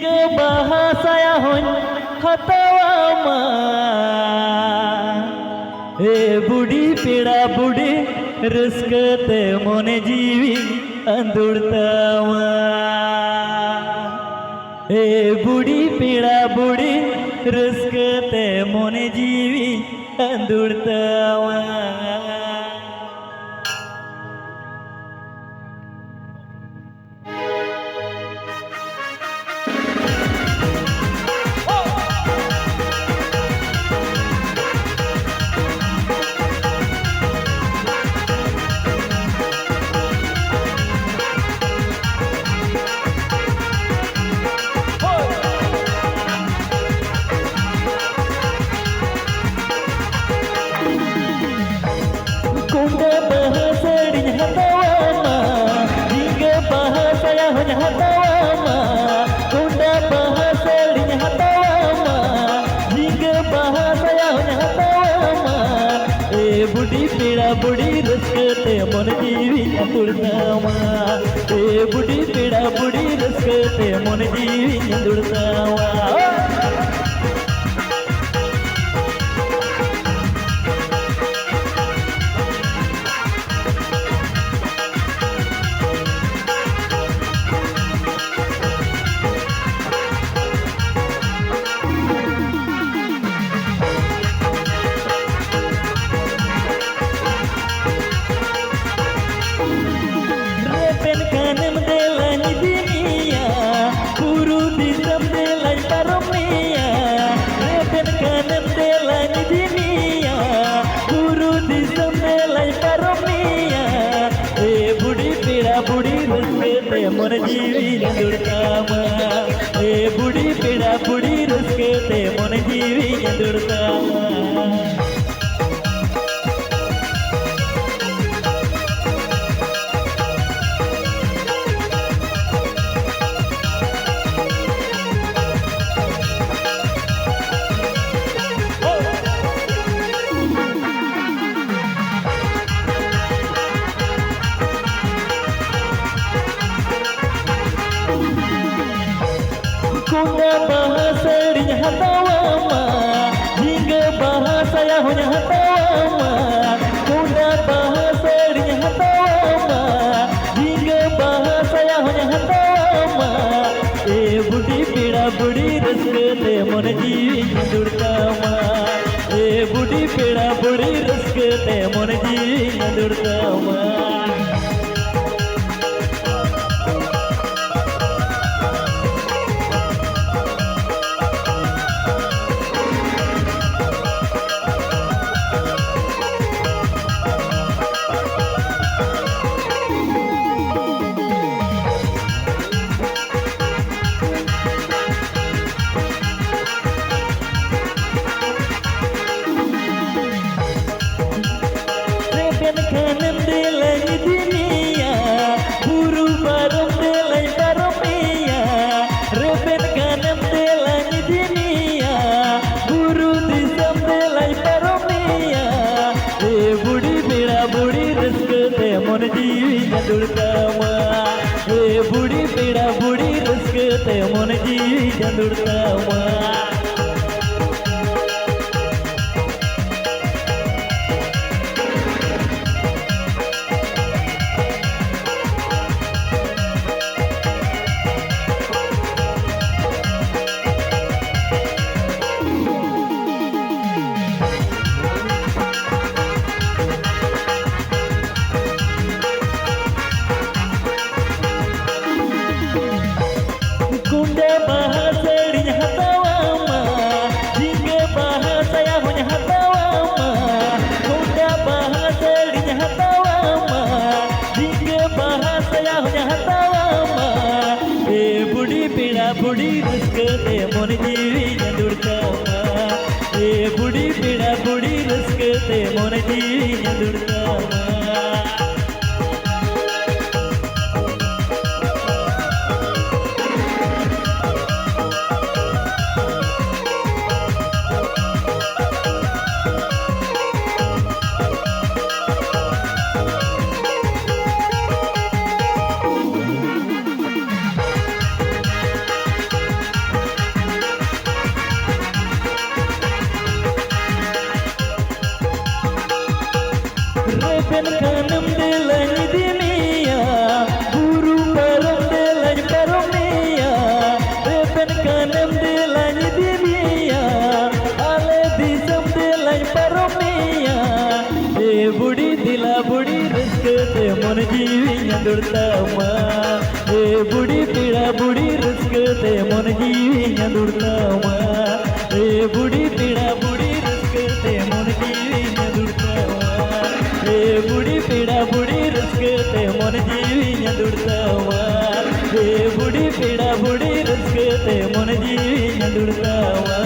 ᱡᱷᱤᱸᱜᱟᱹ ᱵᱟᱦᱟ ᱥᱟᱭᱟ ᱦᱚᱧ ᱦᱟᱛᱟᱣᱟ ᱢᱟ ᱮ ᱵᱩᱰᱷᱤ ᱯᱮᱲᱟ ᱵᱩᱰᱷᱤ ᱨᱟᱹᱥᱠᱟᱹᱛᱮ ᱢᱚᱱᱮ ᱡᱤᱣᱤ ᱟᱸᱫᱳᱲ ᱛᱟᱢᱟ ए बुढ़ी पीड़ा बुढ़ी रस्कते मोने जीवी अंदुड़तावा कुंडा बहा साड़ी हतावा झींगा बहा साया हो हतावा कुंडा बहा साड़ी हतावा झींगा बहा साया हो हतावा ए बुढ़ी पीड़ा बुढ़ी रस्कते मन जीवी अंदुड़तावा ए बुढ़ी पीड़ा बुढ़ी रस्कते मन जीवी अंदुड़तावा kanem delany dinia puru disam delany paromia reben kanem delany dinia puru disam delany paromia e budi pira budi raskete mon jeevi andurtama e budi pira budi raskete mon jeevi andurtama कुंडा बहा साड़ी हतावा झींगा बहा साया हो हतावा कुंडा बहा साड़ी हतावा झींगा बहा साया हो हतावा ए बुढ़ी पीड़ा बुढ़ी रस्कते मन जीवी अंदुड़तावा ए बुढ़ी पीड़ा बुढ़ी रस्कते मन जीवी अंदुड़तावा kanem delany dinia buru barom delany paromia reben kanem delany dinia buru disam delany paromia e budi pira budi raskate mon jeevi andurtama e budi pira budi raskate mon jeevi andurtama कुंडा बहा साड़ी हतावा झींगा बहा साया हो हतावा कुंडा बहा साड़ी हतावा झींगा बहा साया हो हतावा ए बुढ़ी पीड़ा बुढ़ी रस्कते मन जीवी अंदुड़तावा ए बुढ़ी पीड़ा बुढ़ी रस्कते मन जीवी अंदुड़तावा Repen kanam delany dimiya Guru param delany paramiya Repen kanam delany dimiya Ale disam delany paramiya E budi dila budi raskate mon jeevi nyadurtama E budi pida budi raskate mon jeevi nyadurtama E budi pida budi raskate mon jeevi nyadurtama E budi pida budi raskate mon jeevi nyadurtama E budi pida budi raskate mon jeevi nyadurtama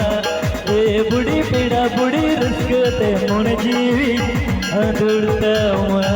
E budi pida budi raskate mon jeevi nyadurtama